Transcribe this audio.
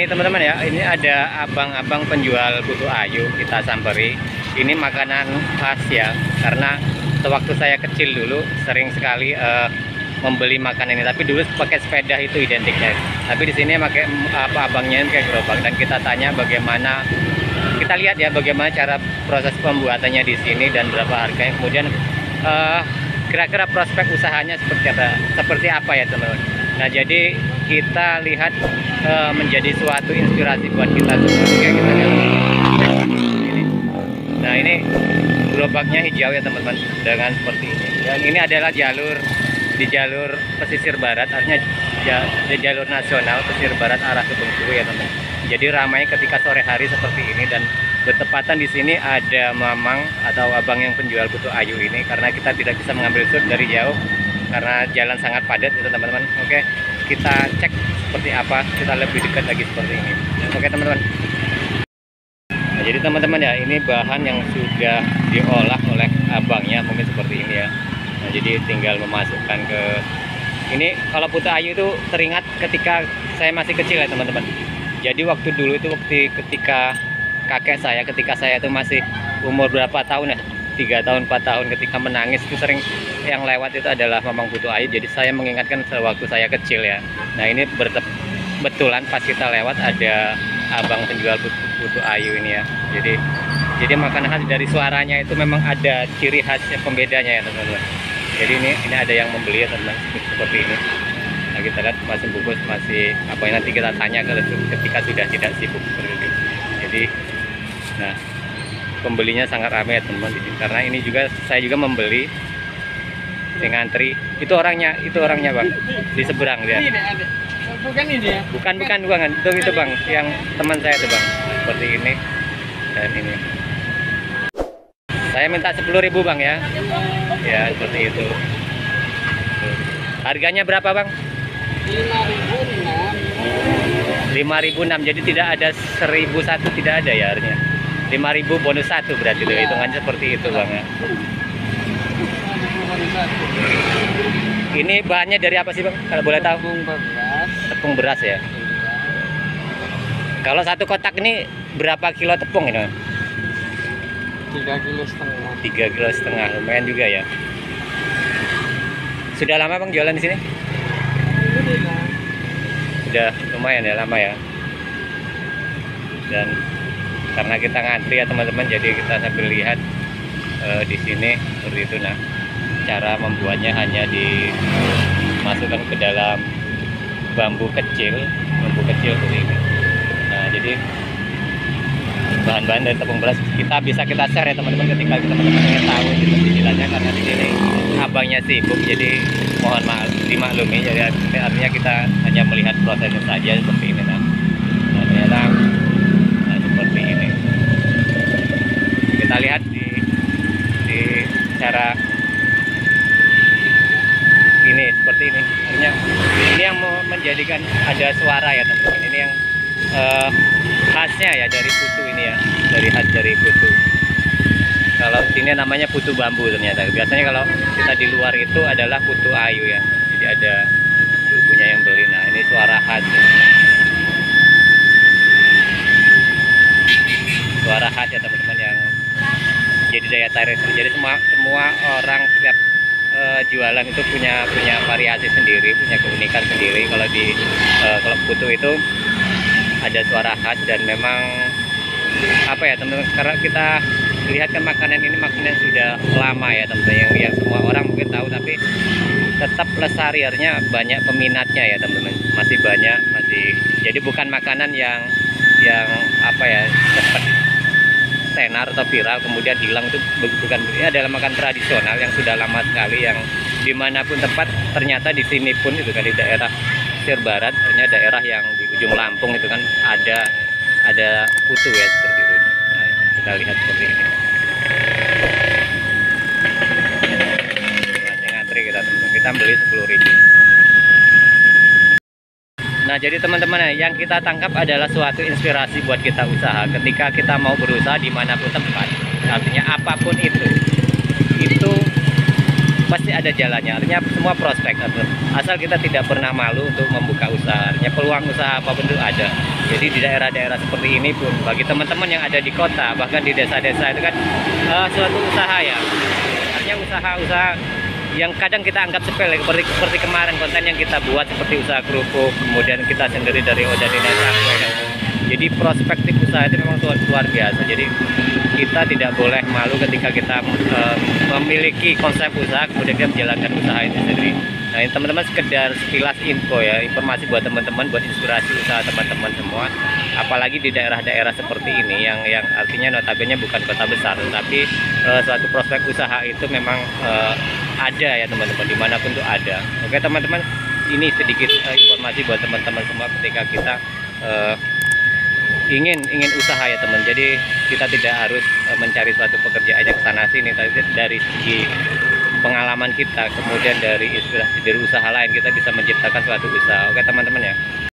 ini teman-teman ya, ini ada abang-abang penjual putu ayu, kita samperi. Ini makanan khas ya, karena sewaktu saya kecil dulu sering sekali membeli makanan ini. Tapi dulu pakai sepeda itu identiknya. Tapi di sini pakai abangnya ini kayak gerobak, dan kita tanya bagaimana, kita lihat ya bagaimana cara proses pembuatannya di sini dan berapa harganya. Kemudian kira-kira prospek usahanya seperti apa ya teman-teman. Nah, jadi kita lihat menjadi suatu inspirasi buat kita semua. Kayak kita lihat ini. Nah, ini gerobaknya hijau ya teman-teman, dengan seperti ini. Dan ini adalah di jalur pesisir barat, artinya di jalur nasional pesisir barat arah ke Bengkulu ya teman-teman. Jadi ramai ketika sore hari seperti ini, dan bertepatan di sini ada mamang atau abang yang penjual putu ayu ini, karena kita tidak bisa mengambil shoot dari jauh karena jalan sangat padat itu teman-teman. Oke, kita cek seperti apa, kita lebih dekat lagi seperti ini. Oke teman-teman. Nah, jadi teman-teman ya, ini bahan yang sudah diolah oleh abangnya mungkin seperti ini ya. Nah, jadi tinggal memasukkan ke ini. Kalau putu ayu itu teringat ketika saya masih kecil ya teman-teman. Jadi waktu dulu itu ketika kakek saya, ketika saya itu masih umur berapa tahun ya, 3 tahun 4 tahun, ketika menangis itu sering yang lewat itu adalah mamang putu ayu. Jadi saya mengingatkan sewaktu saya kecil ya. Nah, ini betulan pas kita lewat ada abang penjual putu ayu ini ya. Jadi makanan khas, dari suaranya itu memang ada ciri khasnya, pembedanya ya teman-teman. Jadi ini ada yang membeli ya teman-teman, seperti ini. Nah, kita lihat masih bungkus, masih apa, nanti kita tanya ketika sudah tidak sibuk seperti itu. Jadi nah, pembelinya sangat ramai ya teman-teman di sini, karena ini juga saya juga membeli di ngantri. Itu orangnya bang, di seberang dia. Bukan ini ya? Bukan itu bang, yang teman saya itu bang, seperti ini dan ini. Saya minta 10.000 bang ya. Ya seperti itu. Harganya berapa bang? 5.006. Jadi tidak ada 1.001, tidak ada ya harganya. 5.000 bonus 1 berarti itu, hitungannya seperti itu bang ya. Ini bahannya dari apa sih bang, kalau boleh tahu? Tepung beras ya. Kalau satu kotak ini berapa kilo tepung ini? 3,5 kilo. 3,5 kilo, lumayan juga ya. Sudah lama bang jualan di sini? Sudah lumayan ya, lama ya. Dan karena kita ngantri ya teman-teman, jadi kita sambil lihat di sini seperti itu. Nah, cara membuatnya hanya dimasukkan ke dalam bambu kecil seperti ini. Nah, jadi bahan-bahan dari tepung beras kita share ya teman-teman, ketika teman-teman ingin tahu gitu cicilannya, karena di sini abangnya sibuk, jadi mohon maaf dimaklumi. Jadi artinya kita hanya melihat prosesnya saja seperti ini. Nah, ternyata seperti ini. Kita lihat di cara ini seperti ini. Artinya ini yang menjadikan ada suara ya teman-teman. Ini yang khasnya ya dari putu ini ya, dari putu. Kalau sini namanya putu bambu ternyata. Biasanya kalau kita di luar itu adalah putu ayu ya. Jadi ada ibunya yang beli. Nah, ini suara khas ya. Suara khas ya teman-teman, yang jadi daya tarik. Jadi semua orang setiap jualan itu punya variasi sendiri, punya keunikan sendiri. Kalau di kalau putu itu ada suara khas, dan memang apa ya teman-teman, karena kita lihat kan makanan ini sudah lama ya teman-teman, yang semua orang mungkin tahu, tapi tetap lestari, artinya banyak peminatnya ya teman-teman, masih banyak, jadi bukan makanan yang apa ya cepat tenar atau viral kemudian hilang, itu bukan. Ini adalah makanan tradisional yang sudah lama sekali, yang dimanapun tempat. Ternyata di sini pun itu kan, di daerah pesisir barat, artinya daerah yang di ujung Lampung itu kan ada putu ya seperti itu. Nah, kita lihat seperti ini. Masih ngantri kita beli 10.000. Nah, jadi teman-teman, yang kita tangkap adalah suatu inspirasi buat kita usaha. Ketika kita mau berusaha dimanapun tempat, artinya apapun itu pasti ada jalannya. Artinya semua prospek, asal kita tidak pernah malu untuk membuka usaha. Artinya peluang usaha apapun itu ada. Jadi di daerah-daerah seperti ini pun bagi teman-teman yang ada di kota, bahkan di desa-desa itu kan suatu usaha ya. Artinya usaha-usaha yang kadang kita anggap sepele, seperti kemarin konten yang kita buat seperti usaha kerupuk, kemudian kita sendiri dari Oda Dina Cakwe. Jadi prospektif usaha itu memang luar biasa. Jadi kita tidak boleh malu ketika kita memiliki konsep usaha kemudian kita menjalankan usaha itu sendiri. Nah ini teman-teman sekedar sekilas info ya, informasi buat teman-teman, buat inspirasi usaha teman-teman semua. Apalagi di daerah-daerah seperti ini yang artinya notabene bukan kota besar, tapi suatu prospek usaha itu memang ada ya teman-teman, dimanapun tuh ada. Oke teman-teman, ini sedikit informasi buat teman-teman semua ketika kita ingin usaha ya teman. Jadi kita tidak harus mencari suatu pekerjaan yang kesana sini, tapi dari segi pengalaman kita, kemudian dari inspirasi dari usaha lain, kita bisa menciptakan suatu usaha. Oke teman-teman ya.